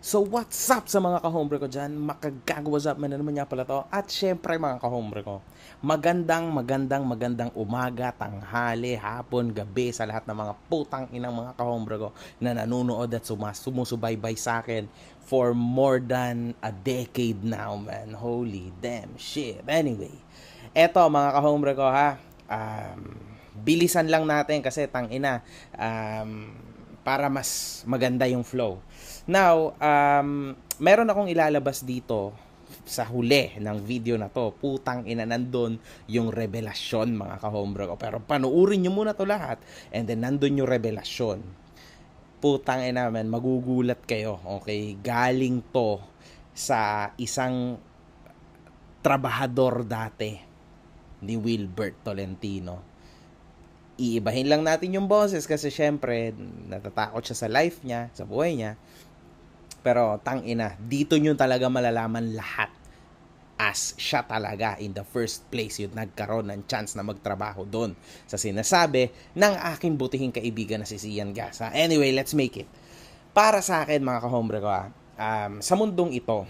So what's up sa mga kahombre ko dyan? Makagago, what's up? Man, naman niya pala to. At syempre mga kahombre ko, magandang umaga, tanghali, hapon, gabi sa lahat ng mga putang inang mga kahombre ko na nanonood at sumusubaybay sa akin for more than a decade now, man. Holy damn shit. Anyway, eto mga kahombre ko ha, bilisan lang natin kasi tang ina, para mas maganda yung flow. Now, meron akong ilalabas dito sa huli ng video na to. Putang ina, nandun yung revelasyon mga kahombre ko. Pero panuurin nyo muna to lahat and then nandun yung revelasyon. Putang ina man, magugulat kayo. Okay, galing to sa isang trabahador dati ni Wilbert Tolentino. Iibahin lang natin yung boses kasi syempre natatakot siya sa life niya, sa buhay niya. Pero tang ina, dito nyo talaga malalaman lahat as siya talaga in the first place yung nagkaroon ng chance na magtrabaho doon sa sinasabi ng aking butihing kaibigan na si Sian Gasa. Anyway, let's make it. Para sa akin mga kahombre ko sa mundong ito,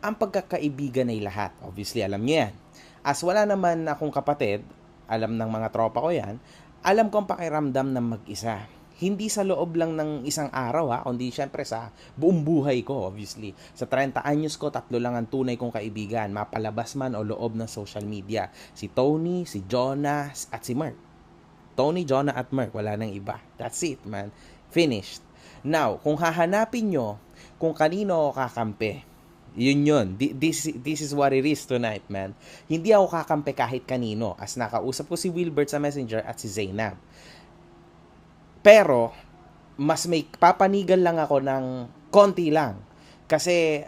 ang pagkakaibigan ay lahat. Obviously, alam niyo yan. As wala naman akong kapatid, alam ng mga tropa ko yan, alam kong pakiramdam ng mag-isa. Hindi sa loob lang ng isang araw kundi syempre sa buong buhay ko, obviously. Sa 30 anyos ko, 3 lang ang tunay kong kaibigan, mapalabas man o loob ng social media. Si Tony, si Jonah, at si Mark. Tony, Jonah, at Mark, wala nang iba. That's it, man. Finished. Now, kung hahanapin nyo kung kanino ako kakampi, yun. This is what it is tonight, man. Hindi ako kakampi kahit kanino as nakausap ko si Wilbert sa Messenger at si Zainab. Pero, mas may papanigan lang ako ng konti lang. Kasi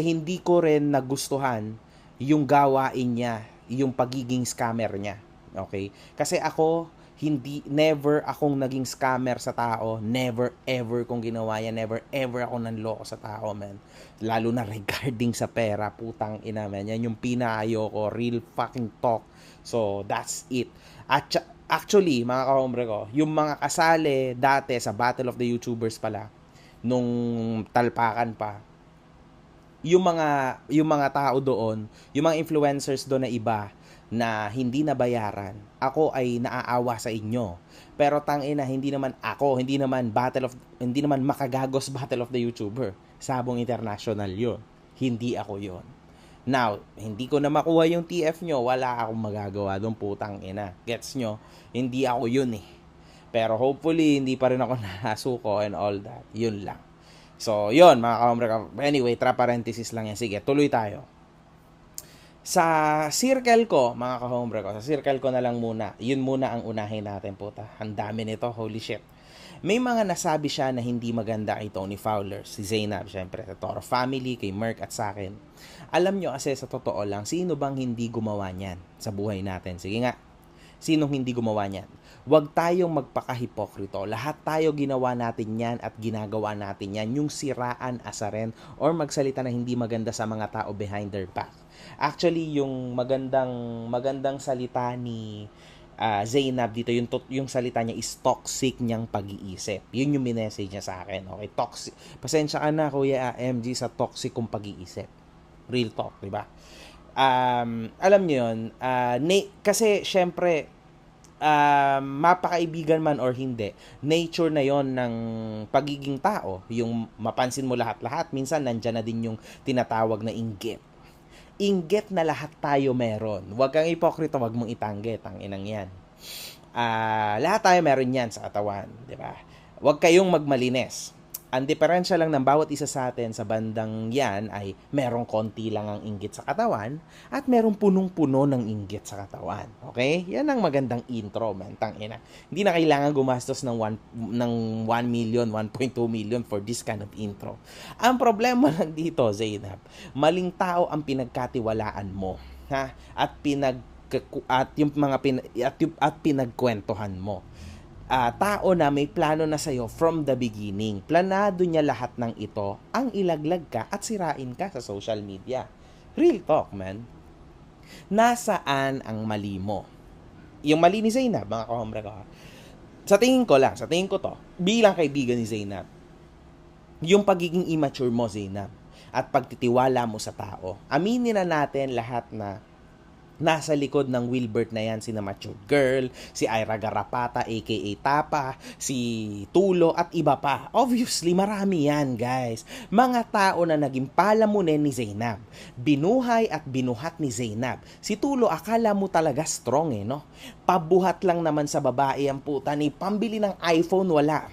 hindi ko rin nagustuhan yung gawain niya, yung pagiging scammer niya. Okay? Kasi ako, never akong naging scammer sa tao. Never ever kong ginawa yan. Never ever ako nanloko sa tao, man. Lalo na regarding sa pera, putang ina, man. Yan yung pinaayo ko. Real fucking talk. So, that's it. At actually, mga kahombre ko, yung mga kasali dati sa Battle of the YouTubers pala, nung talpakan pa, yung mga tao doon, yung mga influencers doon na iba na hindi nabayaran, ako ay naaawa sa inyo. Pero tangina, hindi naman hindi naman makagagos Battle of the YouTuber. Sabong International 'yon. Hindi ako 'yon. Now, hindi ko na makuha yung TF nyo, wala akong magagawa doon, putang ina. Gets nyo? Hindi ako yun eh. Pero hopefully, hindi pa rin ako nasuko and all that. Yun lang. So, yun, mga kahombre. Anyway, parenthesis lang yan. Sige, tuloy tayo. Sa circle ko, mga kahombre ko, sa circle ko na lang muna. Yun muna ang unahin natin, puta. Ang dami nito, holy shit. May mga nasabi siya na hindi maganda kay Tony Fowler, si Zainab, syempre, sa Toro Family, kay Merk at sa akin. Alam nyo kasi sa totoo lang, sino bang hindi gumawa niyan sa buhay natin? Sige nga, sinong hindi gumawa niyan? Huwag tayong magpakahipokrito. Lahat tayo ginawa natin yan at ginagawa natin yan. Yung siraan, asarin, or magsalita na hindi maganda sa mga tao behind their back. Actually, yung magandang salita ni Zainab dito, yung salita niya is toxic niyang pag-iisip. Yun yung minessage niya sa akin. Okay, toxic. Pasensya ka na, Kuya MG, sa toxic kong pag-iisip. Real talk, di ba? Alam niyo yun, kasi syempre, mapakaibigan man or hindi, nature na yon ng pagiging tao. Yung mapansin mo lahat-lahat, minsan nandyan na din yung tinatawag na inggit. Inggit na lahat tayo meron. Huwag kang ipokrito, huwag mong itanggi, ang inang yan. Lahat tayo meron yan sa katawan, di ba? Huwag kayong magmalinis. Ang diferensya lang ng bawat isa sa atin sa bandang yan ay merong konti lang ang inggit sa katawan at merong punong-puno ng inggit sa katawan. Okay? Yan ang magandang intro, man. Tangina. Hindi na kailangan gumastos ng 1 million, 1.2 million for this kind of intro. Ang problema lang dito, Zainab, maling tao ang pinagkatiwalaan mo, ha? At pinagkwentuhan mo. Tao na may plano na sa'yo from the beginning. Planado niya lahat ng ito ang ilaglag ka at sirain ka sa social media. Real talk, man. Nasaan ang mali mo? Yung mali ni Zainab, mga kahombre ko. Sa tingin ko to, bilang kaibigan ni Zainab, yung pagiging immature mo, Zainab, at pagtitiwala mo sa tao. Aminin na natin lahat na nasa likod ng Wilbert na yan, si na Mature Girl, si Ira Garapata aka Tapa, si Tulo at iba pa. Obviously, marami yan, guys. Mga tao na naging palamunin ni Zainab. Binuhay at binuhat ni Zainab. Si Tulo, akala mo talaga strong no? Pabuhat lang naman sa babae ang puta ni pambili ng iPhone, wala.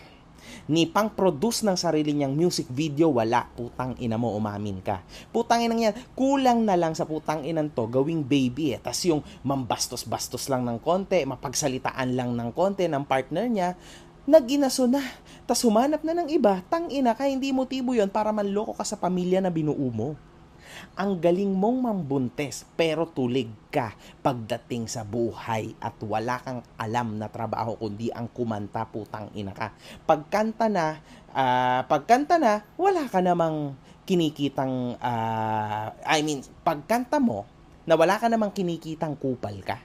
Ni pang-produce ng sarili niyang music video, wala. Putang ina mo, umamin ka. Putang ina yan, kulang na lang sa putang inan to, gawing baby Tas yung mambastos-bastos lang ng konti, mapagsalitaan lang ng konti ng partner niya, naginaso na. Tas humanap na ng iba, tang ina ka, hindi motibo yon para manloko ka sa pamilya na binuo mo. Ang galing mong mambuntes pero tulig ka pagdating sa buhay at wala kang alam na trabaho kundi ang kumanta, putang ina ka. Pagkanta na, wala ka namang kinikitang, pagkanta mo, na wala ka namang kinikitang kupal ka.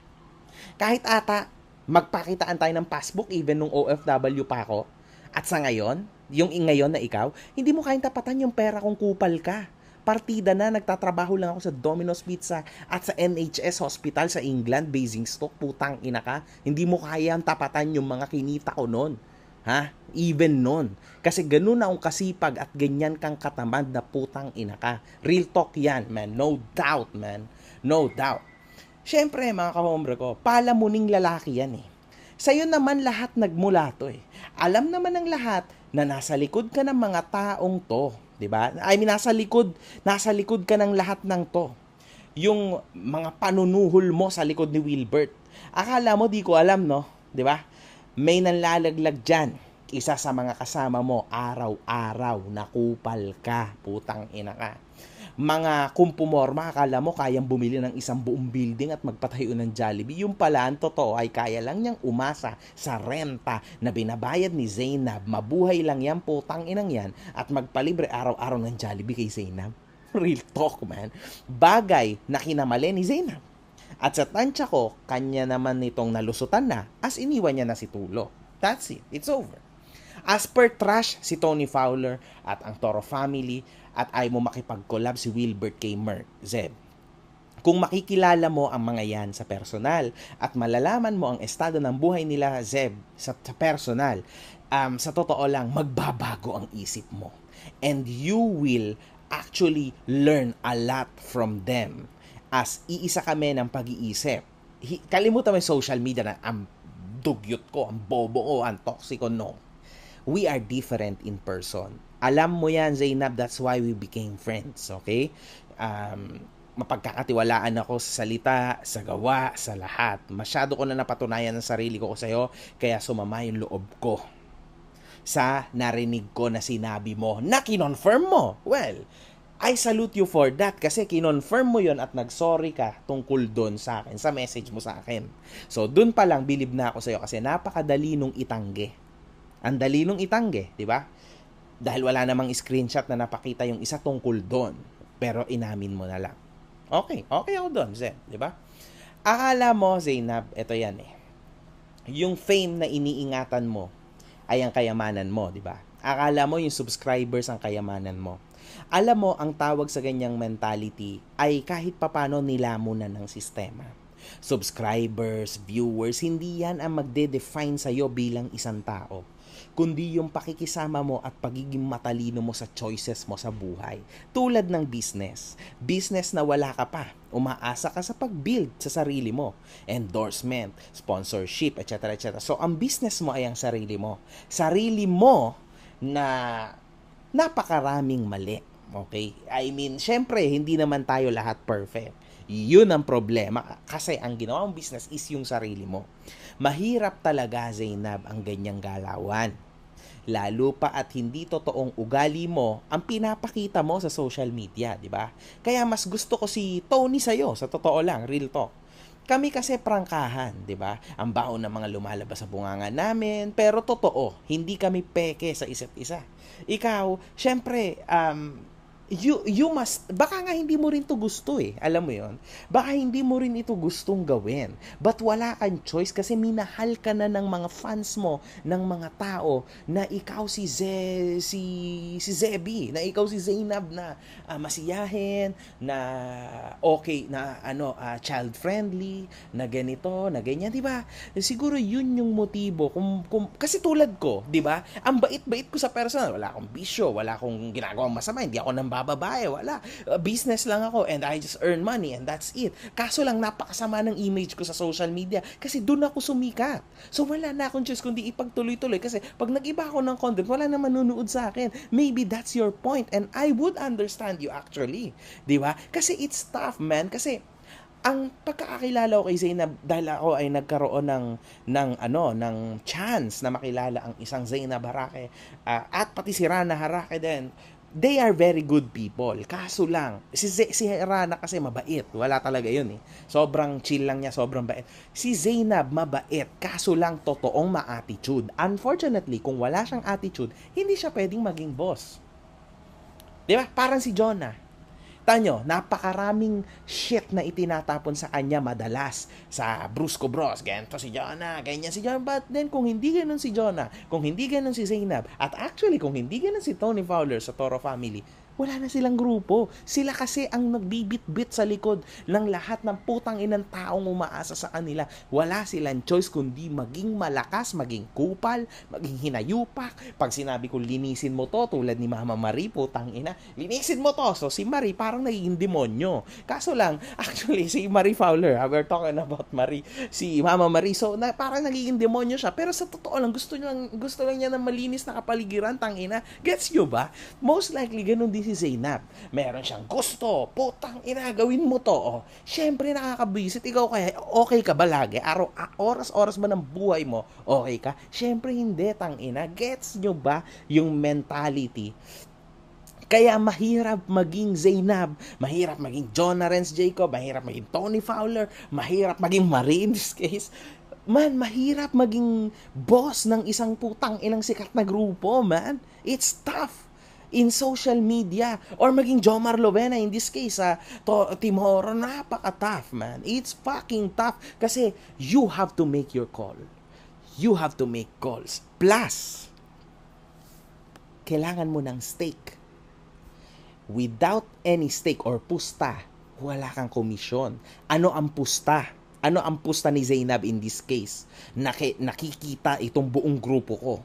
Kahit ata, magpakitaan tayo ng passbook even nung OFW pa ako, at sa ngayon, yung ngayon na ikaw, hindi mo kayang tapatan yung pera kung kupal ka. Partida na, nagtatrabaho lang ako sa Domino's Pizza at sa NHS Hospital sa England, Basingstoke, putang ina ka. Hindi mo kayang tapatan yung mga kinita ko noon. Ha? Even noon. Kasi ganun na akong kasipag at ganyan kang katamad na putang ina ka. Real talk yan, man. No doubt, man. No doubt. Siyempre, mga kahombre ko, palamuning lalaki yan Sa'yo naman lahat nagmula to Alam naman ng lahat na nasa likod ka ng mga taong to. Diba? Nasa likod ka ng lahat ng to. Yung mga panunuhol mo sa likod ni Wilbert. Akala mo di ko alam, no? Diba? May nanlalaglag dyan. Isa sa mga kasama mo, araw-araw, nakupal ka, putang ina ka. Mga kumpumorma, akala mo kayang bumili ng isang buong building at magpatayo ng Jollibee. Yung pala, ang totoo ay kaya lang niyang umasa sa renta na binabayad ni Zainab. Mabuhay lang yan, putang inang yan, at magpalibre araw-araw ng Jollibee kay Zainab. Real talk, man. Bagay na kinamali ni Zainab. At sa tansya ko, kanya naman nitong nalusutan na as iniwan niya na si Tulo. That's it. It's over. As per Trash, si Tony Fowler at ang Toro family at ay mo makipag-collab si Wilbert kay Merk, Zeb. Kung makikilala mo ang mga yan sa personal at malalaman mo ang estado ng buhay nila, Zeb, sa personal, sa totoo lang, magbabago ang isip mo. And you will actually learn a lot from them. As iisa kami ng pag-iisip. Kalimutan mo yung social media na ang dugyot ko, ang bobo ko, ang toxic ko, no. We are different in person. Alam mo yan, Zainab, that's why we became friends, okay? Mapagkakatiwalaan ako sa salita, sa gawa, sa lahat. Masyado ko na napatunayan ng sarili ko sa'yo, kaya sumama yung loob ko sa narinig ko na sinabi mo, na kinonfirm mo. Well, I salute you for that kasi kinonfirm mo yon at nagsorry ka tungkol doon sa akin, sa message mo sa akin. So, doon pa lang, bilib na ako sa'yo kasi napakadali nung itangge. Ang dali nung itangge, di ba? Dahil wala namang screenshot na napakita yung isa tungkol doon. Pero inamin mo na lang. Okay ako doon, Zen. Di ba? Akala mo, Zainab, ito yan yung fame na iniingatan mo ay ang kayamanan mo, di ba? Akala mo yung subscribers ang kayamanan mo. Alam mo, ang tawag sa ganyang mentality ay kahit papano nilamunan ng sistema. Subscribers, viewers, hindi yan ang magde-define sa'yo bilang isang tao, kundi yung pakikisama mo at pagiging matalino mo sa choices mo sa buhay. Tulad ng business. Business na wala ka pa. Umaasa ka sa pag-build sa sarili mo. Endorsement, sponsorship, etc. etc. So, ang business mo ay ang sarili mo. Sarili mo na napakaraming mali. Okay? Syempre, hindi naman tayo lahat perfect. Yun ang problema kasi ang ginawang business is yung sarili mo. Mahirap talaga, Zainab, ang ganyang galawan. Lalo pa at hindi totoong ugali mo ang pinapakita mo sa social media, di ba? Kaya mas gusto ko si Tony sa'yo, sa totoo lang, real talk. Kami kasi prangkahan, di ba? Ang baon ng mga lumalabas sa bunganga namin, pero totoo, hindi kami peke sa isa't isa. Ikaw, syempre, you must, baka nga hindi mo rin to gusto eh, alam mo yon, baka hindi mo rin ito gustong gawin, but wala kang choice kasi minahal ka na ng mga fans mo, ng mga tao, na ikaw si Zebi, na ikaw si Zainab na masiyahin, na okay, na child friendly, na ganito, na ganyan, di ba? Siguro yun yung motibo, kasi tulad ko, di ba, ang bait-bait ko sa personal, wala akong bisyo, wala akong ginagawang masama, hindi ako nang bababae, wala. Business lang ako and I just earn money and that's it. Kaso lang napakasama ng image ko sa social media kasi doon ako sumikat. So wala na akong choice kundi ipagtuloy-tuloy kasi pag nag-iba ako ng content, wala na manunood sa akin. Maybe that's your point and I would understand you actually. Di ba? Kasi it's tough, man. Kasi ang pagkakakilala ko kay Zainab dahil ako ay nagkaroon ng chance na makilala ang isang Zainab Harake at pati si Rana Harake din. They are very good people. Kaso lang, si Rana kasi mabait. Wala talaga yun eh. Sobrang chill lang niya, sobrang bait. Si Zainab mabait. Kaso lang, totoong ma-attitude. Unfortunately, kung wala siyang attitude, hindi siya pwedeng maging boss. Di ba? Parang si Jonah. Tanyo, napakaraming shit na itinatapon sa kanya madalas sa Brusco Bros. Ganito si Jonah, ganyan si Jonah. But then, kung hindi ganun si Jonah, kung hindi ganun si Zainab, at actually, kung hindi ganun si Tony Fowler sa Toro Family, wala na silang grupo. Sila kasi ang nagbibit-bit sa likod ng lahat ng putang inang taong umaasa sa kanila. Wala silang choice kundi maging malakas, maging kupal, maging hinayupak. Pag sinabi ko linisin mo to, tulad ni Mama Marie, putang ina, linisin mo to. So si Marie parang nagiging demonyo. Kaso lang, actually, si Marie Fowler, we're talking about Marie, si Mama Marie, so parang nagiging demonyo siya. Pero sa totoo lang, gusto lang niya ng malinis na kapaligiran, tangina. Gets nyo ba? Most likely, ganun din si Zainab. Meron siyang gusto, putang ina, gawin mo to. Oh, syempre nakakabisit. Ikaw kaya, okay ka ba lagi? Oras-oras ba ng buhay mo, okay ka? Syempre hindi, tangina. Gets nyo ba yung mentality? Kaya mahirap maging Zainab, mahirap maging Jonah Renz Jacob, mahirap maging Tony Fowler, mahirap maging Marie in this case. Man, mahirap maging boss ng isang putang inang sikat na grupo, man. It's tough in social media. Or maging Jomar Lovena in this case, Team Horror, napaka-tough, man. It's fucking tough kasi you have to make your call. You have to make calls. Plus, kailangan mo ng stake. Without any stake or pusta, wala kang komisyon. Ano ang pusta? Ano ang pusta ni Zainab in this case? Nakikita itong buong grupo ko.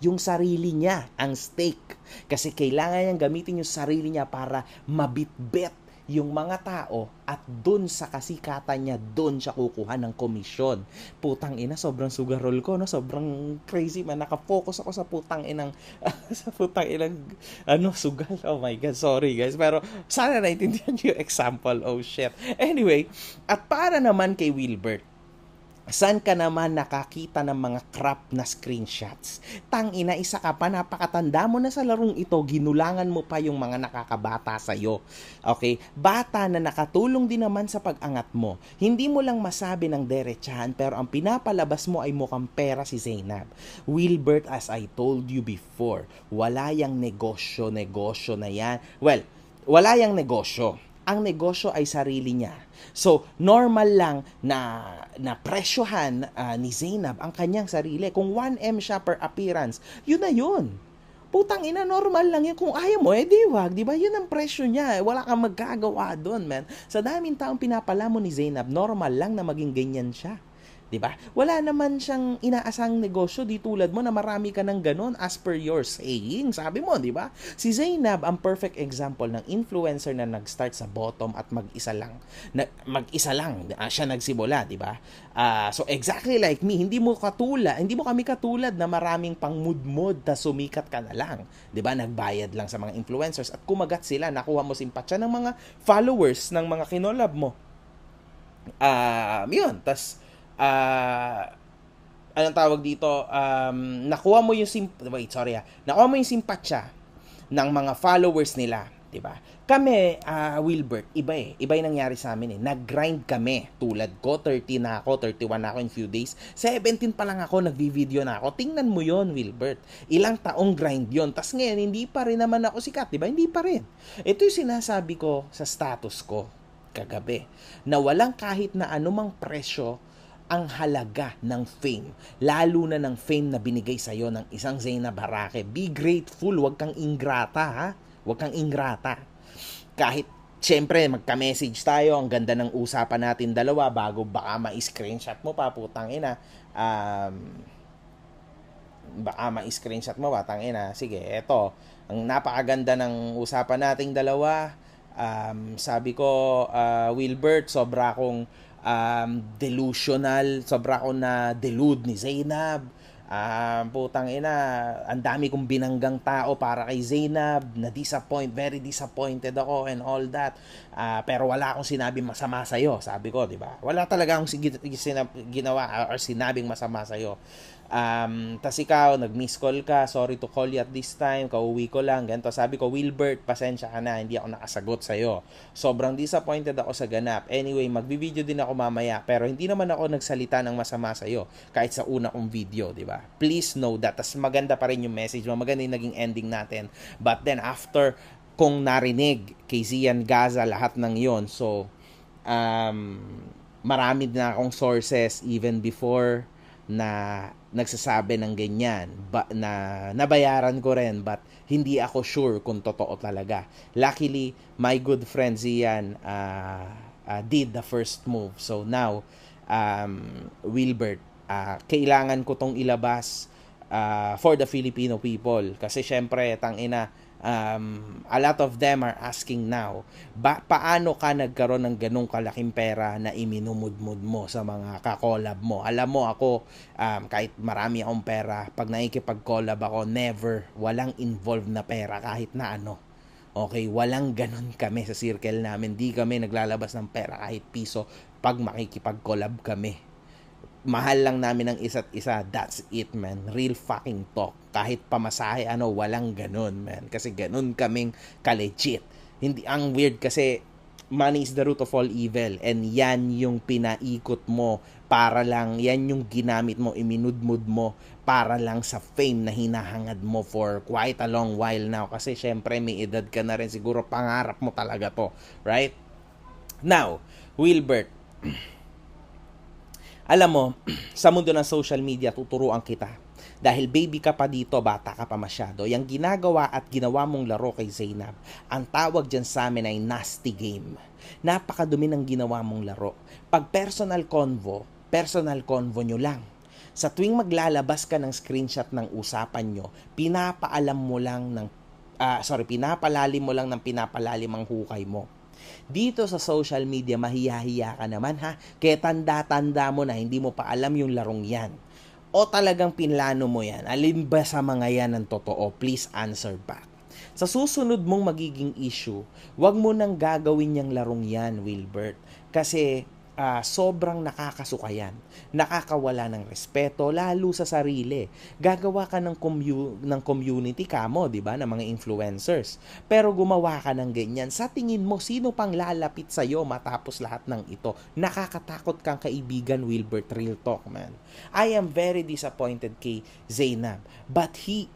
Yung sarili niya, ang stake. Kasi kailangan niyang gamitin yung sarili niya para mabitbet yung mga tao at dun sa kasikatan niya, dun siya kukuha ng komisyon. Putang ina, sobrang sugarol ko, no? Sobrang crazy man. Nakafocus ako sa putang inang sugal. Oh my God, sorry guys. Pero sana naintindihan niyo yung example. Oh shit. Anyway, at para naman kay Wilbert, saan ka naman nakakita ng mga crap na screenshots? Tangina, isa ka pa, napakatanda mo na sa larong ito, ginulangan mo pa yung mga nakakabata sa'yo. Okay? Bata na nakatulong din naman sa pag-angat mo. Hindi mo lang masabi ng derechahan, pero ang pinapalabas mo ay mukhang pera si Zainab. Wilbert, as I told you before, wala yang negosyo na yan. Well, wala yang negosyo. Ang negosyo ay sarili niya. So, normal lang na presyohan ni Zainab ang kanyang sarili. Kung 1M siya per appearance, yun na yun. Putang ina, normal lang yun. Kung ayaw mo, di wag. Di ba? Yun ang presyo niya. Wala kang magagawa doon, man. Sa daming taong pinapala mo ni Zainab, normal lang na maging ganyan siya. Diba? Wala naman siyang inaasang negosyo di tulad mo na marami ka ng ganon as per your saying. Sabi mo, di ba? Si Zainab ang perfect example ng influencer na nag-start sa bottom at mag-isa lang siya nagsimula, di ba? So exactly like me, hindi mo kami katulad na maraming pangmudmod na sumikat ka na lang. Di ba? Nagbayad lang sa mga influencers at kumagat sila, nakuha mo simpatsya ng mga followers ng mga kinolab mo. Yun, anong tawag dito, nakuha mo yung nakuha mo yung simpatsya ng mga followers nila. Diba? Kami, Wilbert, iba eh. Iba yung nangyari sa amin eh. Nag-grind kami. Tulad ko, 30 na ako, 31 na ako in few days. 17 pa lang ako, nagvi-video na ako. Tingnan mo yon, Wilbert. Ilang taong grind yon. Tas ngayon, hindi pa rin naman ako sikat, diba? Hindi pa rin. Ito yung sinasabi ko sa status ko kagabi. Na walang kahit na anumang presyo ang halaga ng fame. Lalo na ng fame na binigay sa'yo ng isang Zeyna Barake. Be grateful, wag kang ingrata ha. Huwag kang ingrata. Kahit, syempre, magka-message tayo, ang ganda ng usapan natin dalawa, bago baka ma-screenshot mo pa, putang ina. Baka ma-screenshot mo, batang ina. Sige, eto. Ang napakaganda ng usapan nating dalawa. Sabi ko, Wilbert, sobra akong delusional, sobra akong na-delude ni Zainab. Putang ina, ang dami kong binanggang tao para kay Zainab, very disappointed ako and all that. Pero wala akong sinabing masama sa'yo, sabi ko, di ba? Wala talaga akong ginawa or sinabing masama sa'yo. Tas ikaw, nag-miss call ka, sorry to call you at this time, kauwi ko lang, ganito. Sabi ko, Wilbert, pasensya ka na, hindi ako nakasagot sa'yo. Sobrang disappointed ako sa ganap. Anyway, magbi-video din ako mamaya, pero hindi naman ako nagsalita ng masama sa'yo, kahit sa una kong video, di ba? Please know that. Tas maganda pa rin yung message mo, maganda yung naging ending natin. But then, after kong narinig kay Zian Gaza, lahat ng yon, so, marami na akong sources even before na nagsasabi ng ganyan, na nabayaran ko rin, but hindi ako sure kung totoo talaga. Luckily, my good friend Zian did the first move. So now, Wilbert, kailangan ko tong ilabas for the Filipino people. Kasi syempre, tangina, a lot of them are asking now, paano ka nagkaroon ng ganong kalaking pera na iminumudmud mo sa mga kakolab mo? Alam mo ako, kahit marami akong pera, pag nakikipag-collab ako, walang involved na pera kahit na ano. Okay, walang ganon kami sa circle namin. Di kami naglalabas ng pera kahit piso pag makikipag-collab kami. Mahal lang namin ang isa't isa. That's it, man. Real fucking talk. Kahit pamasahe, walang ganun, man. Kasi ganun kaming ka-legit. Hindi, ang weird kasi money is the root of all evil. And yan yung pinaikot mo para lang, yan yung ginamit mo, iminudmud mo para lang sa fame na hinahangad mo for quite a long while now. Kasi syempre may edad ka na rin. Siguro pangarap mo talaga to. Right? Now, Wilbert, alam mo, sa mundo ng social media, tuturuan kita. Dahil baby ka pa dito, bata ka pa masyado. Yung ginagawa at ginawa mong laro kay Zainab, ang tawag dyan sa amin ay nasty game. Napakadumi ng ginawa mong laro. Pag personal convo nyo lang. Sa tuwing maglalabas ka ng screenshot ng usapan nyo, pinapalalim mo lang ng pinapalalim ang hukay mo. Dito sa social media, mahiyahiya ka naman ha. Kaya tanda-tanda mo na hindi mo pa alam yung larong yan. O talagang pinlano mo yan? Alin ba sa mga yan ang totoo? Please answer back. Sa susunod mong magiging issue, wag mo nang gagawin yung larong yan, Wilbert. Kasi sobrang nakakasuka yan. Nakakawala ng respeto, lalo sa sarili. Gagawa ka ng community ka mo, di ba, ng mga influencers. Pero gumawa ka ng ganyan. Sa tingin mo, sino pang lalapit sa'yo matapos lahat ng ito? Nakakatakot kang kaibigan, Wilbert. Real talk, man. I am very disappointed kay Zainab. But she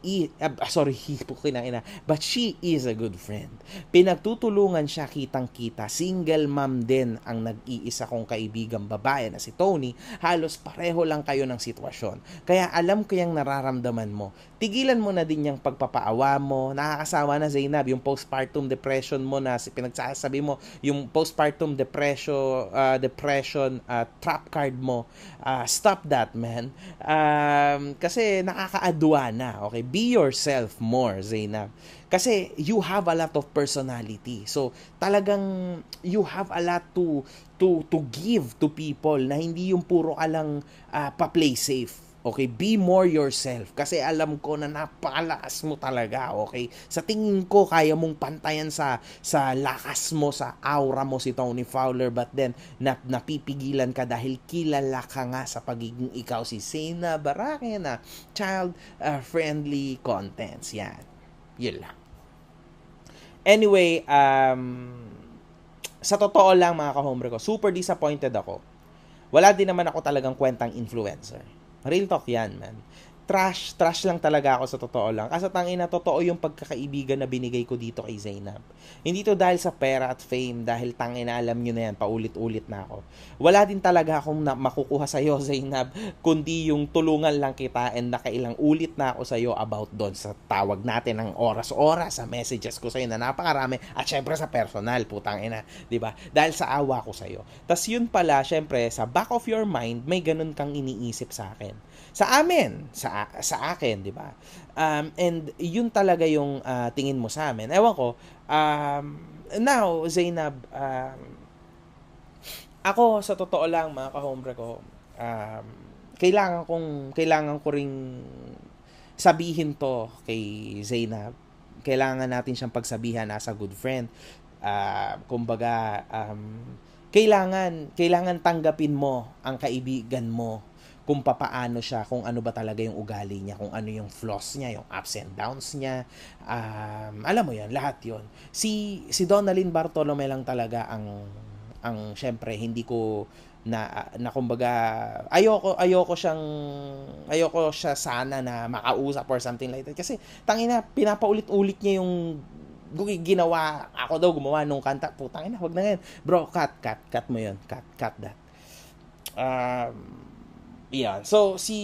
is a good friend. Pinagtutulungan siya kitang-kita. Single mom din ang nag-iisa kong kaibigang babae na si Tony. Halos pareho lang kayo ng sitwasyon. Kaya alam ko yung nararamdaman mo. Tigilan mo na din yung pagpapaawa mo. Nakakasawa na, Zainab, yung postpartum depression mo na pinagsasabi mo, yung postpartum depression trap card mo. Stop that, man. Kasi nakakaadwa na. Okay, be yourself more, Zainab. Kasi you have a lot of personality. So, talagang you have a lot to give to people na hindi yung puro ka lang pa-play safe. Okay, be more yourself. Kasi alam ko na napakalakas mo talaga, okay? Sa tingin ko, kaya mong pantayan sa lakas mo, sa aura mo si Tony Fowler, but then, napipigilan ka dahil kilala ka nga sa pagiging ikaw si Zeyna Barake na child-friendly contents. Yan. Yun lang. Anyway, sa totoo lang mga ka-hombre ko, super disappointed ako. Wala din naman ako talagang kwentang influencer. Real talk yan, man. Trash lang talaga ako sa totoo lang. Kasi tangina, totoo yung pagkakaibigan na binigay ko dito kay Zainab. Hindi to dahil sa pera at fame, dahil tangina, alam nyo na yan, paulit-ulit na ako. Wala din talaga akong makukuha sa'yo, Zainab, kundi yung tulungan lang kita and nakailang ulit na ako sa'yo about doon sa tawag natin ng oras-oras, sa messages ko sa'yo na napakarami, at syempre sa personal, putang ina, di ba? Dahil sa awa ko sa'yo. Tas yun pala, syempre, sa back of your mind, may ganun kang iniisip sa akin. Sa amin, sa akin, di ba? And yun talaga yung tingin mo sa amin. Ewan ko, now, Zainab, ako, sa totoo lang, mga ka-hombre ko, kailangan ko ring sabihin to kay Zainab. Kailangan natin siyang pagsabihan as a good friend. Kumbaga, kailangan tanggapin mo ang kaibigan mo kung papaano siya, kung ano ba talaga yung ugali niya, kung ano yung flaws niya, yung ups and downs niya. Alam mo yan, lahat yon. Si Donalyn Bartolome lang talaga ang syempre hindi ko na kumbaga ayoko siya sana na makausap or something like that kasi tangina pinapaulit-ulit niya yung ginawa ako daw gumawa nung kanta putang ina wag na yan bro cut mo yun cut that yeah. So, si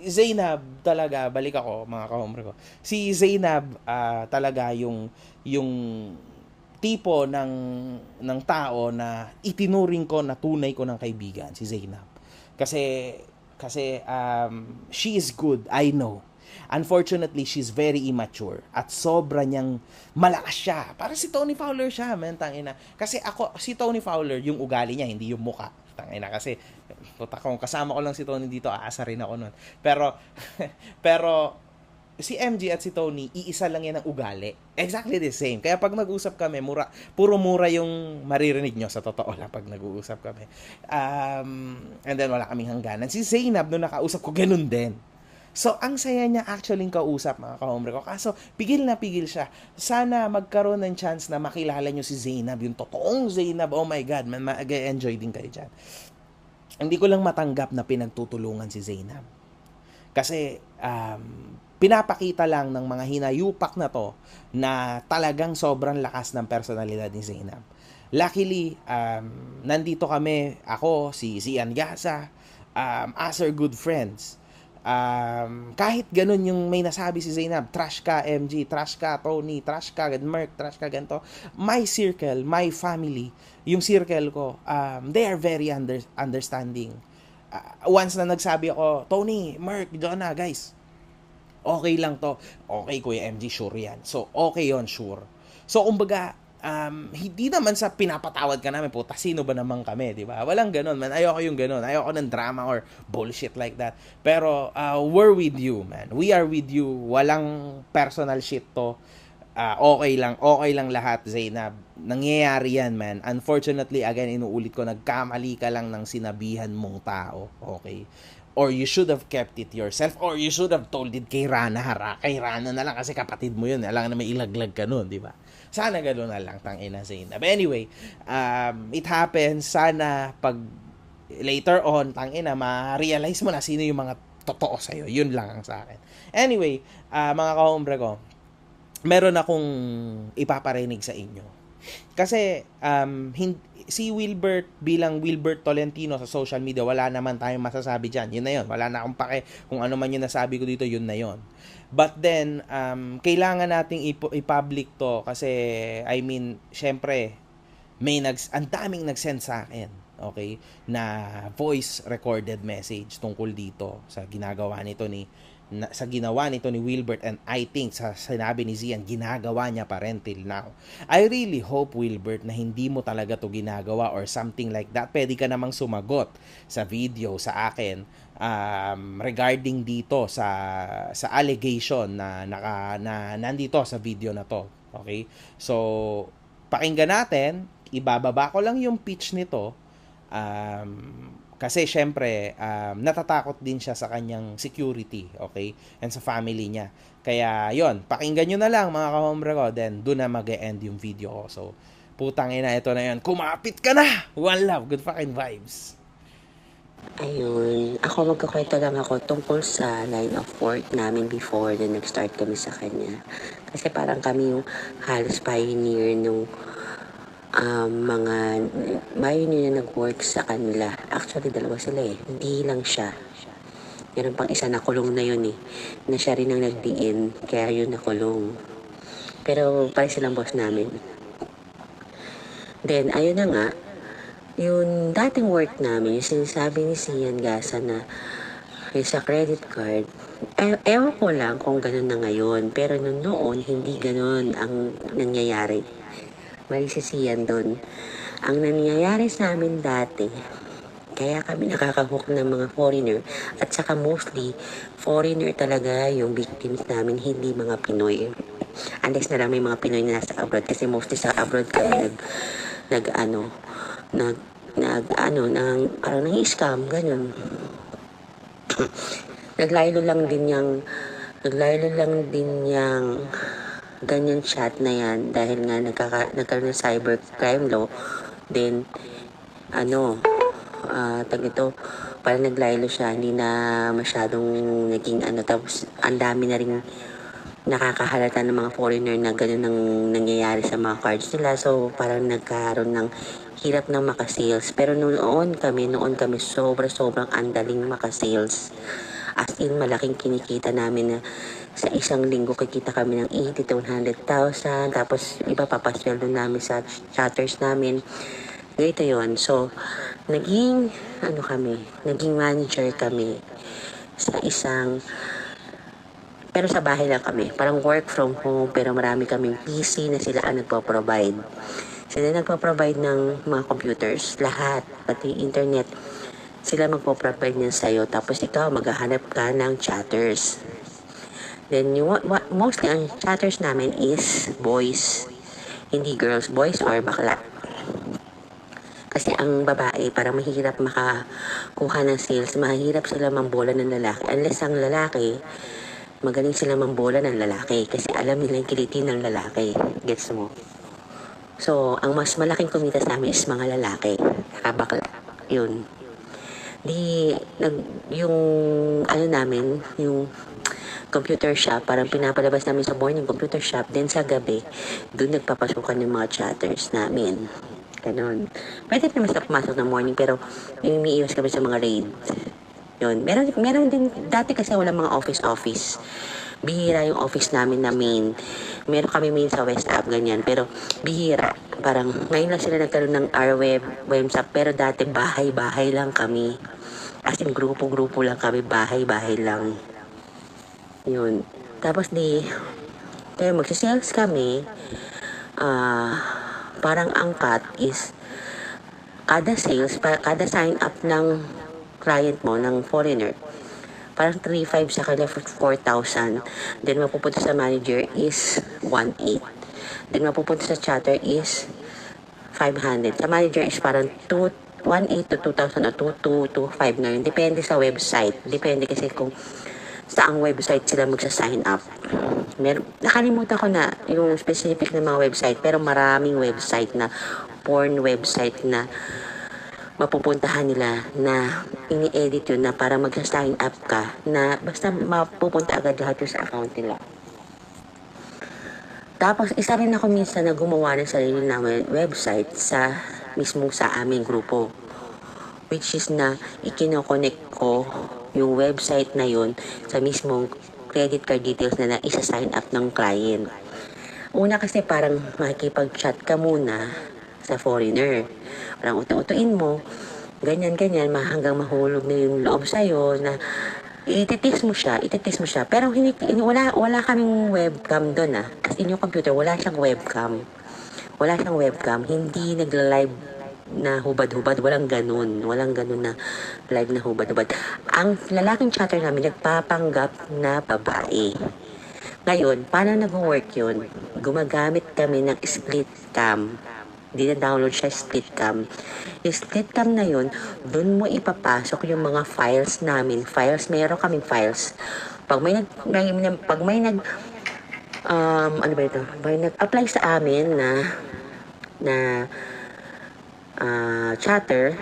Zainab talaga, balik ako, mga ka-hombre ko. Si Zainab talaga yung tipo ng tao na itinuring ko na tunay ko ng kaibigan, si Zainab. Kasi she is good, I know. Unfortunately, she's very immature at sobra niyang malakas siya. Para si Tony Fowler siya, man, tangina. Kasi si Tony Fowler, yung ugali niya, hindi yung muka. Tangina kasi kung kasama ko lang si Tony dito, aasa rin ako nun. Pero si MG at si Tony, iisa lang yan ang ugali. Exactly the same. Kaya pag nag-usap kami, puro mura yung maririnig nyo sa totoo lang pag nag-uusap kami. And then wala kaming hangganan. Si Zainab, nung nakausap ko, ganun din. So, ang saya niya actually kausap, mga ka-hombre ko. Kaso, pigil na pigil siya. Sana magkaroon ng chance na makilala nyo si Zainab, yung totoong Zainab. Oh my God, man, mag-enjoy din kayo dyan. Hindi ko lang matanggap na pinagtutulungan si Zainab. Kasi, pinapakita lang ng mga hinayupak na to na talagang sobrang lakas ng personalidad ni Zainab. Luckily, nandito kami, ako, si Ian Gasa, as our good friends. Kahit ganun yung may nasabi si Zainab, trash ka MG, trash ka Tony, trash ka Merk, trash ka ganito. My circle, my family, yung circle ko, they are very understanding. Once na nagsabi ako, Tony, Merk, Jonah, guys, okay lang to. Okay, Kuya MG, sure yan. So, okay yon sure. So, kumbaga, hindi naman sa pinapatawad ka namin, puta, sino ba naman kami, di ba? Walang ganun, man. Ayoko yung ganun. Ayoko ng drama or bullshit like that. Pero, we're with you, man. We are with you. Walang personal shit to. Okay lang lahat, Zainab. Nangyayari yan, man. Unfortunately, again, inuulit ko, nagkamali ka lang ng sinabihan mong tao. Okay? Or you should have kept it yourself, or you should have told it kay Rana. Kay Rana na lang kasi kapatid mo yun. Alam na may ilaglag ka nun, di ba? Sana gano'n na lang, tangina Zainab. Anyway, it happens. Sana pag later on, tangina, ma-realize mo na sino yung mga totoo sa'yo. Yun lang ang sa akin. Anyway, mga ka-hombre ko, meron akong ipaparinig sa inyo. Kasi, si Wilbert bilang Wilbert Tolentino sa social media, wala naman tayong masasabi dyan. Yun na yun. Wala na akong pake kung ano man yung nasabi ko dito, yun na yun. But then, kailangan nating i-public to kasi, I mean, syempre, ang daming nag-send sa akin, okay, na voice recorded message tungkol dito sa ginawa nito ni Wilbert, and I think sa sinabi ni Zian, ginagawa niya pa rin till now. I really hope, Wilbert, na hindi mo talaga to ginagawa or something like that. Pwede ka namang sumagot sa video sa akin regarding dito sa allegation na nandito sa video na to. Okay? So, pakinggan natin. Ibababa ko lang yung pitch nito. Kasi syempre, natatakot din siya sa kanyang security, okay? And sa family niya. Kaya yon, pakinggan nyo na lang mga kahombre ko, then doon na mag-e-end yung video ko. So, putang ina, ito na yun. Kumapit ka na! One love, good fucking vibes. Ayun, ako magkukwento lang ako tungkol sa line of work namin before na nag-start kami sa kanya. Kasi parang kami yung halos pioneer nung mga pioneer na nag-work sa kanila. Actually, dalawa sila eh. Hindi lang siya. Meron pang isa na kulong na yun eh. Na siya rin ang nag-DN, kaya yun nakulong. Pero pare silang boss namin. Then, ayun na nga, yung dating work namin, yung sinasabi ni Sian Gasa na yung sa credit card, ewan ko lang kung ganun na ngayon. Pero noon, hindi ganun ang nangyayari. Mali si Sian doon. Ang nangyayari sa amin dati, kaya kami nakakahook ng mga foreigner at saka mostly foreigner talaga yung victims namin, hindi mga Pinoy. Unless na lang may mga Pinoy na nasa abroad kasi mostly sa abroad kami parang nang-scam, ganun. naglaylo lang din yung ganyan chat na yan dahil nga nagkaroon ng cybercrime law. Then, ito, parang naglaylo siya, hindi na masyadong naging tapos ang dami na rin nakakahalata ng mga foreigner na gano'n ang nangyayari sa mga cards nila. So, parang nagkaroon ng hirap ng makasales. Pero noon kami sobrang andaling makasales. As in, malaking kinikita namin na sa isang linggo kikita kami ng 80 to 100,000. Tapos, iba papasweldo namin sa chatters namin. Ganito yon. So, naging manager kami sa isang, pero sa bahay lang kami. Parang work from home, pero marami kaming PC na sila ang nagpo-provide. Sila nagpo-provide ng mga computers, lahat, pati internet. Sila magpo-provide niyan sa'yo, tapos ikaw maghahanap ka ng chatters. Then, mostly ang chatters namin is boys, hindi girls. Boys or bakla. Kasi ang babae, parang mahirap makakuha ng sales, mahirap sila mambola ng lalaki. Unless ang lalaki, magaling sila mambola ng lalaki kasi alam nila yung kiliti ng lalaki. Gets mo? So, ang mas malaking kumita sa amin is mga lalaki. Nakabakla. Yun. Yung computer shop, parang pinapalabas namin sa morning computer shop, then sa gabi, doon nagpapasukan yung mga chatters namin. Ganon. Pwede naman sa pumasok ng morning, pero umiiwas kami sa mga raid. Yun. Meron din, dati kasi wala mga office. Bihira yung office namin na main. Meron kami main sa West App, ganyan. Pero bihira. Parang ngayon lang sila nagkaroon ng R-Web, WebSap. Pero dati bahay-bahay lang kami. As in, grupo-grupo lang kami. Bahay-bahay lang. Yun. Tapos kaya magsisales kami, parang ang cut is kada sign up ng client mo, ng foreigner, parang 3,500 sa kanila, 4,000. Then mapupunta sa manager is 1,800. Then mapupunta sa chatter is 500. Sa manager is parang 1,800 to 2,000 o 2,200 to 5,000 ngayon. Depende sa website. Depende kasi kung saang website sila magsa-sign up. Nakalimutan ko na yung specific na mga website, pero maraming website na porn website na mapupuntahan nila na ini-edit yun na para mag-sign up ka na basta mapupunta agad lahat yun sa account nila. Tapos isa rin ako minsan na gumawa ng sarili namin website mismo sa aming grupo, which is na ikino-connect ko yung website na yun sa mismong credit card details na isa-sign up ng client. Una kasi parang makikipag-chat ka muna sa foreigner. Parang utuin mo, ganyan, hanggang mahulog na yung loob sa'yo na ititis mo siya. Pero wala kaming webcam doon Kasi yung computer, wala siyang webcam. Hindi nagla-live na hubad-hubad. Walang ganun na live na hubad-hubad. Ang lalaking chatter namin, nagpapanggap na babae. Ngayon, paano nag-work yun? Gumagamit kami ng split cam. Dina-download siya split cam. Yung split cam na yun, dun mo ipapasok yung mga files namin. Meron kaming files. pag may nag ano ba ito? May nag-apply sa amin na chatter,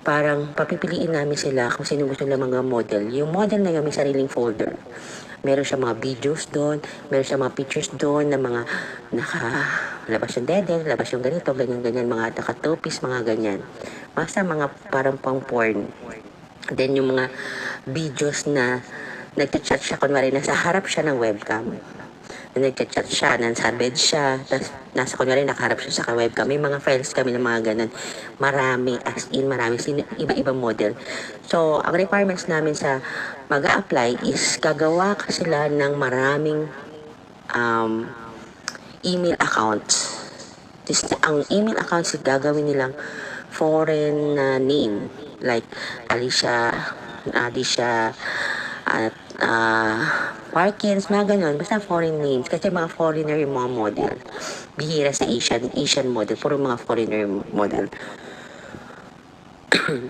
parang papipiliin namin sila kung sino gusto nila mga model. Yung model na yun may sariling folder. Meron siya mga videos doon, meron siya mga pictures doon na mga labas yung dede, labas yung ganito, ganyan-ganyan, mga nakatopis, mga ganyan. Basta mga parang pang porn. Then yung mga videos na nagchat-chat siya, kunwari nasa harap siya ng webcam. Nagchat-chat siya, nasa bed siya, tapos nasa kunwari nakaharap siya sa webcam. May mga files kami ng mga ganun. Marami, as in marami, iba-ibang model. So, ang requirements namin sa mag-a-apply is gagawa ka sila ng maraming email accounts. Tapos, ang email accounts gagawin nilang foreign name. Like, Alicia, at Parkins, mga ganun. Basta foreign names. Kasi mga foreigner yung mga model. Bihira sa Asian model. Puro mga foreigner model.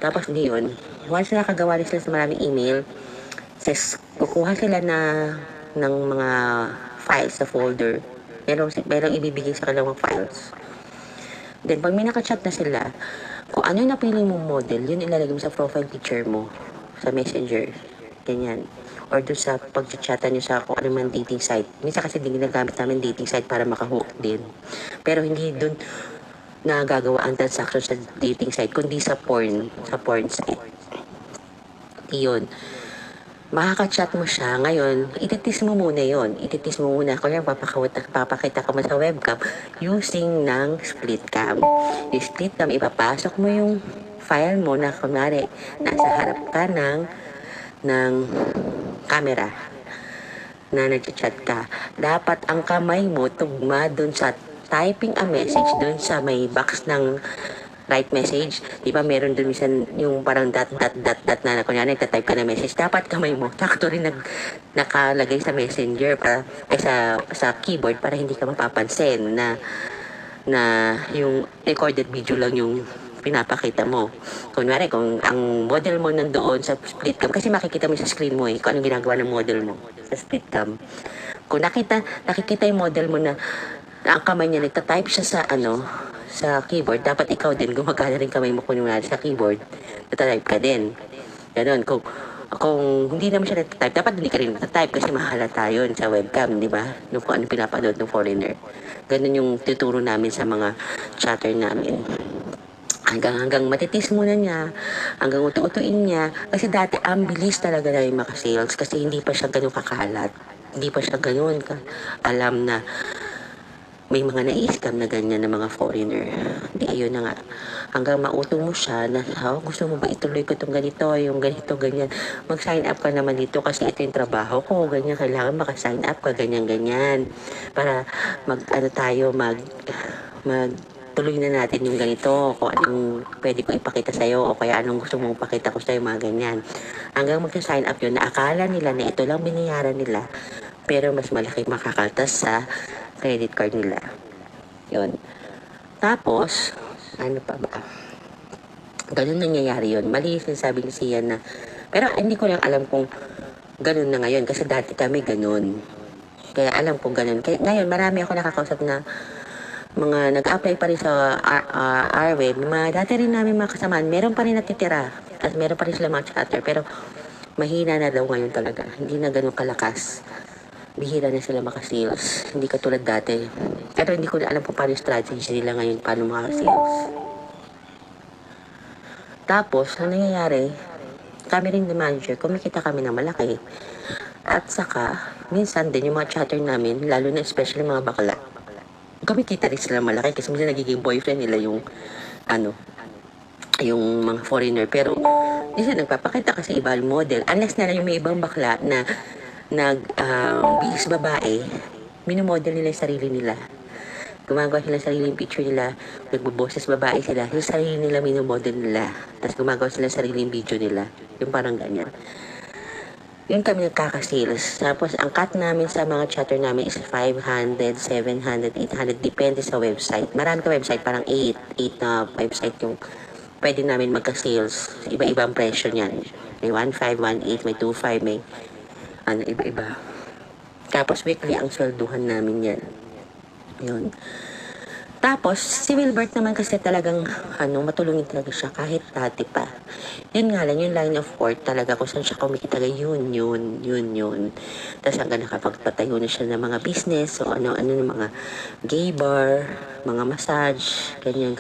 Tapos yun, once nakagawa rin sila sa maraming email, kukuha sila ng mga files sa folder. Merong ibibigay sa kanilang mga files. Then, pag may nakachat na sila, kung ano yung napili mong model, yun ilalagay mo sa profile picture mo sa Messenger. Ganyan. Or doon sa pag-chatta nyo sa kung ano man dating site. Minsan kasi din ginagamit namin dating site para makahook din. Pero hindi doon nagagawa ang transaction sa dating site, kundi sa porn site. Iyon. Makaka-chat mo siya. Ngayon, ititis mo muna yon. Ititis mo muna. Kaya papakita ka mo sa webcam using ng split cam. Yung split cam, ipapasok mo yung file mo na kunwari, nasa harap ka ng camera na nag-chat ka. Dapat ang kamay mo tugma dun sa typing a message dun sa may box ng right message. Di ba meron dun minsan yung parang dot na kunyari nagtatype ka na message. Dapat kamay mo sakto rin nakalagay sa messenger para sa keyboard para hindi ka mapapansin na yung recorded video lang yung pinapakita mo. Kunwari, kung ang model mo nandoon sa split cam, kasi makikita mo sa screen mo kung anong ginagawa ng model mo sa split cam. Kung nakikita yung model mo na ang kamay niya, nagtatype siya sa keyboard, dapat ikaw din, gumagana rin kamay mo kunwari sa keyboard, nagtatype ka din. Ganon. Kung hindi naman siya nagtatype, dapat hindi ka rin nagtatype kasi mahalata yun sa webcam, di ba? Kung ano pinapanood ng foreigner. Ganon yung tuturo namin sa mga chatter namin. Hanggang matitis muna niya, hanggang utu-utuin niya. Kasi dati, ang bilis talaga na yung makasales kasi hindi pa siya ganun kakalat. Hindi pa siya ganun alam na may mga na-scam na ganyan ng mga foreigner. Hindi, ayun na nga. Hanggang mauto mo siya na, gusto mo ba ituloy ko itong ganito, yung ganito, ganyan. Mag-sign up ka naman dito kasi ito yung trabaho ko, ganyan. Kailangan maka-sign up ka, ganyan. Para tuloy na natin yung ganito, kung anong pwede ko ipakita sa'yo, o kaya anong gusto mong pakita ko sa'yo, mga ganyan. Hanggang mag-sign up yun, na akala nila na ito lang binayaran nila, pero mas malaki makakaltas sa credit card nila. Yun. Tapos, ano pa ba? Ganun nangyayari yun. Mali yung sinasabi ni Sian na, pero hindi ko lang alam kung ganun na ngayon, kasi dati kami ganun. Kaya alam kong ganun. Kaya ngayon, marami ako nakakausap na mga nag-apply pa rin sa R-Web, dati rin namin mga kasamaan, meron pa rin natitira at meron pa rin sila mga chatter, pero mahina na daw ngayon talaga, hindi na ganun kalakas, bihira na sila makasales, hindi katulad dati. Pero hindi ko na alam kung paano yung strategy nila ngayon, paano makasales. Tapos, ang nangyayari, kami rin the manager, kumikita kami ng malaki, at saka minsan din yung mga chatter namin, lalo na especially mga bakla, kumikita rin sila malaki kasi minsan nagiging boyfriend nila yung mga foreigner, pero hindi sila nagpapakita kasi iba ang model, unless na yung may ibang bakla na bihis babae, minumodel nila yung sarili nila, gumagawa sila sariling picture nila, nagbuboses babae sila, yung sarili nila minumodel nila, tapos gumagawa sila sariling video nila, yung parang ganyan. Yun kami nagkaka-sales. Tapos, ang cut namin sa mga chatter namin is 500, 700, 800. Depende sa website. Marami ka website, parang 8 na website yung pwede namin magka-sales. Iba-ibang presyo niyan. May 1.5, 1.8, may 2.5, may iba-iba. Tapos weekly ang swelduhan namin yan. Yun. Tapos, si Wilbert naman kasi talagang, matulungin talaga siya kahit dati pa. Yun nga lang, yung line of work talaga kung saan siya kumikita, yun. Tapos hanggang nakapagpatayo na siya ng mga business, so ano ng mga gay bar, mga massage, ganyan.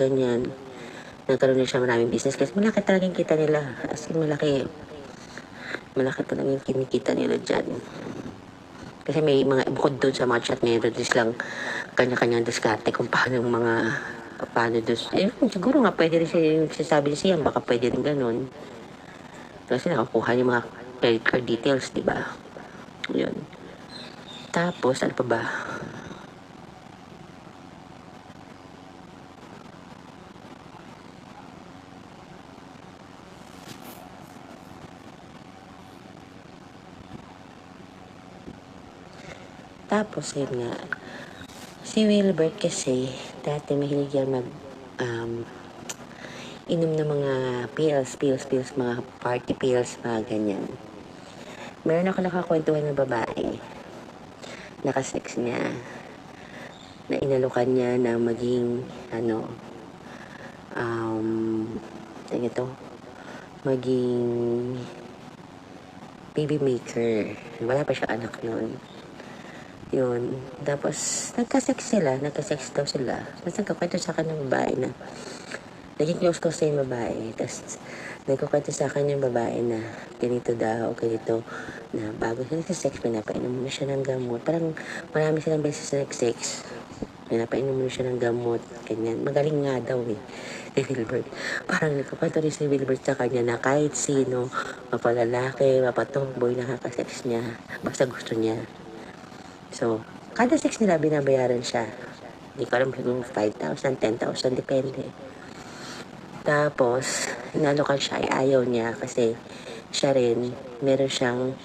Nagkaroon na siya maraming business kasi malaki talagang kita nila. As in, malaki talagang kinikita nila dyan. Kasi may mga, bukod doon sa mga chat, meron din silang kanya-kanyang diskarte kung paano dos. Siguro nga pwede rin siya, yung sinasabi niya baka pwede rin ganun. Kasi nakakuha yung mga credit card details, di ba? Yun. Tapos, ano pa ba? Tapos, yun nga. Si Wilbert kasi, dati mahilig yan inom ng mga pills, mga party pills, mga ganyan. Meron ako nakakwentuhan ng babae. Nakasex niya. Na inalukan niya na maging, ito, maging baby maker. Wala pa siya anak noon. Yun. Tapos, nagka-sex daw sila. Tapos nagkakwento sa akin ng babae na, naging close ko sa yung babae. Tapos, nagkakwento sa akin yung babae na, ganito, na bago siya nagka-sex, pinapainom muna siya ng gamot. Parang, marami silang beses na nag-sex. Pinapainom muna siya ng gamot. Ganyan. Magaling nga daw eh. Si Wilbert. Parang nagkakwento rin si Wilbert sa kanya na kahit sino, mapalalaki, mapatomboy, nakaka-sex niya. Basta gusto niya. So, kada sex nila, binabayaran siya. Hindi ko alam kung 5,000, 10,000, depende. Tapos, inalokan siya, ay ayaw niya kasi siya rin, meron siyang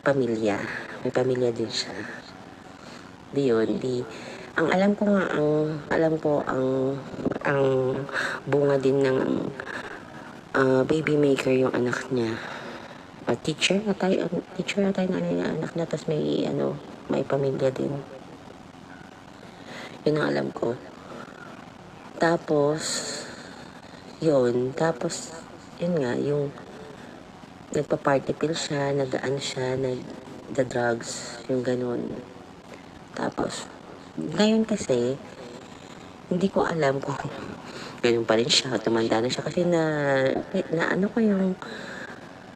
pamilya. May pamilya din siya. Ang alam ko, ang bunga din ng baby maker yung anak niya. Teacher na tayo na anak na, tapos may pamilya din. Yun ang alam ko. Tapos, yun nga, yung nagpa-party pill siya, nagda-drugs, yung ganun. Tapos, ngayon kasi, hindi ko alam kung ganun pa rin siya, tumanda na siya kasi ko yung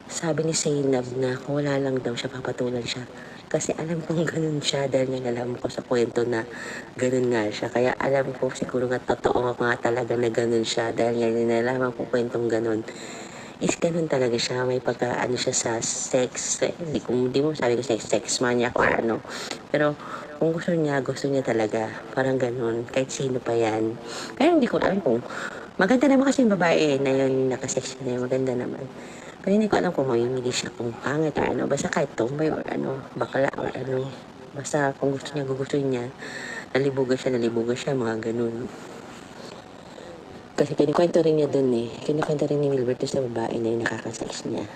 sabi ni Zainab na kung wala lang daw siya, papatulan siya. Kasi alam kong ganun siya dahil nga nalaman ko sa kwento na ganun nga siya. Kaya alam ko siguro nga totoo nga talaga na ganun siya dahil nga nalaman ko kwentong ganun. Is ganun talaga siya. May siya sa sex. Hindi mo sabi ko sex maniac or ano. Pero kung gusto niya talaga. Parang ganun. Kahit sino pa yan. Kaya hindi ko alam kung maganda naman kasi yung babae na yun nakasex na yun. Maganda naman. Pero hindi ko alam kung mamimili siya kung pangit or ano. Basta kahit tomboy or bakla or ano. Basta kung gugustuhin niya, nalibugan siya, mga ganun. Kasi kinikwento rin niya dun eh. Kinikwento rin ni Wilbert sa babae na yung nakaka-sex niya.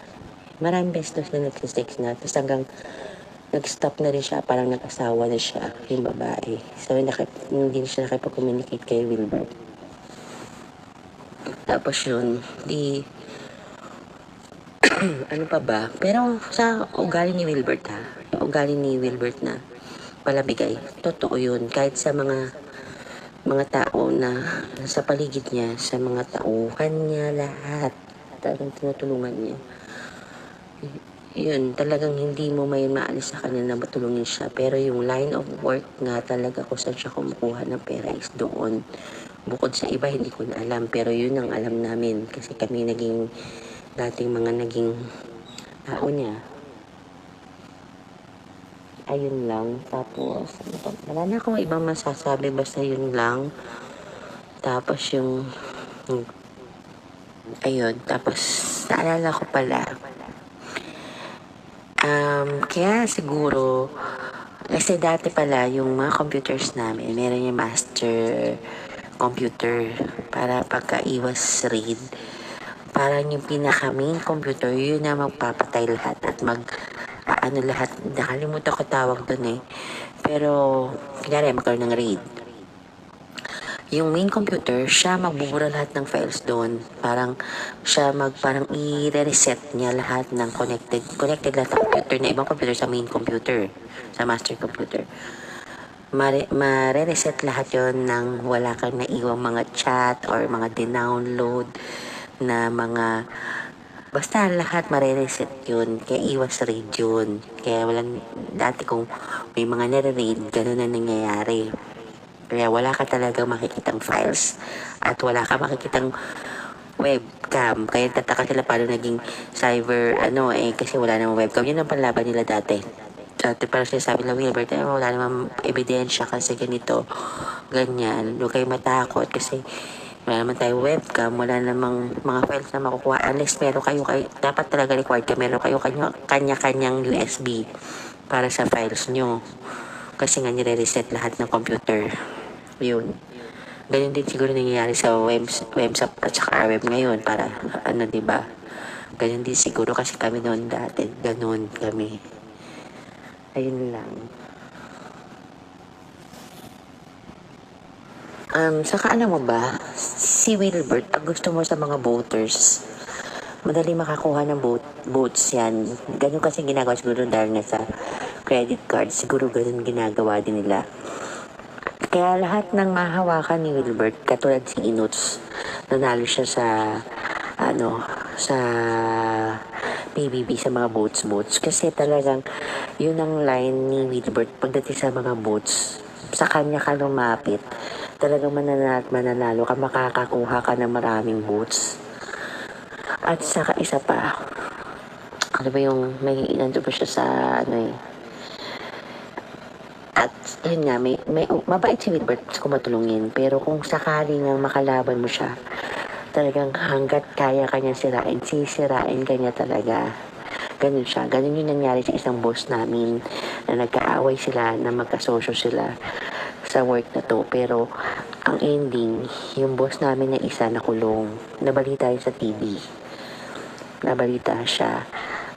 Maraming beses na nag-sex na. Tapos hanggang nag-stop na rin siya. Parang nag-asawa na siya yung babae. So hindi siya nakipag-communicate kay Wilbert. Tapos yun, ano pa ba? Pero sa ugali ni Wilbert na palabigay, totoo yun. Kahit sa mga tao na sa paligid niya, sa mga tauhan niya, lahat talagang tinutulungan niya. Yun, talagang hindi mo may maalis sa kanya na matulungin siya. Pero yung line of work nga talaga kung saan siya kumukuha ng pera is doon. Bukod sa iba, hindi ko na alam. Pero yun ang alam namin. Kasi kami naging tao niya. Ayun lang. Tapos, wala na akong ibang masasabi. Basta yun lang. Tapos ayun. Tapos, naalala ko pala. Kaya siguro, kasi dati pala, yung mga computers namin, meron yung master computer para pagka-iwas read. Parang yung pinaka main computer, yun na magpapatay lahat at ano lahat, nakalimutan ko tawag doon eh. Pero, kunyari, magkaroon ng raid. Yung main computer, siya magbubura lahat ng files doon. Parang siya parang i-reset niya lahat ng connected lahat ng computer na ibang computer sa main computer, sa master computer. Mare-reset lahat yon nang wala kang naiwang mga chat or mga dinownload na mga basta lahat mare-reset yun. Kaya iwas raid yun. Kaya walang dati kung may mga nare-raid, ganun na nangyayari. Kaya wala ka talagang makikitang files at wala ka makikitang webcam. Kaya tataka sila paano naging cyber, kasi wala namang webcam. Yun ang panlaban nila dati. Dati parang sinasabi lang, Wilbert, wala namang ebidensya kasi ganito, ganyan. Huwag kayo matakot kasi wala naman tayo webcam, wala namang mga files na makukuha. Unless meron kayo, dapat talaga required ka, meron kayo kanya-kanyang USB para sa files nyo. Kasi nga nire-reset lahat ng computer. Yun. Ganyan din siguro nangyayari sa websap at saka web ngayon para diba? Ganyan din siguro kasi kami noon dati. Ganon kami. Ayun lang. Saka mo ba? Si Wilbert, pag gusto mo sa mga voters, madali makakuha ng votes yan. Ganun kasi ginagawa siguro dahil na sa credit card. Siguro ganun ginagawa din nila. Kaya lahat ng mahawakan ni Wilbert, katulad si Inuts, nanalo siya sa PBB sa mga votes. Kasi talagang, yun ang line ni Wilbert pagdating sa mga votes. Sa kanya ka lumapit, talagang mananalo ka, makakakuha ka ng maraming votes. At saka isa pa, ano ba yung, nandun pa siya sa, at yun nga, mabait si Wilbert kung matulungin. Pero kung sakali nga makalaban mo siya, talagang hanggat kaya kanya sirain, sisirain kanya talaga. Ganun siya. Ganun yung nangyari sa isang boss namin na nagkaaway sila, na magkasosyo sila sa work na to. Pero ang ending, yung boss namin na isa nakulong. Nabalita yun sa TV. Nabalita siya.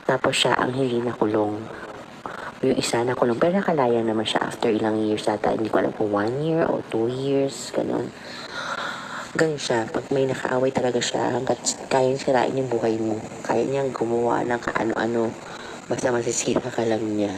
Tapos siya ang hindi nakulong. Yung isa nakulong. Pero nakalaya naman siya after ilang years ata. Hindi ko alam kung 1 year o 2 years. Ganun. Ganun siya. Pag may nakaaway talaga siya, hanggat kayang sirain yung buhay mo. Kaya niyang gumawa ng kaano-ano. Basta masisira ka lang niya.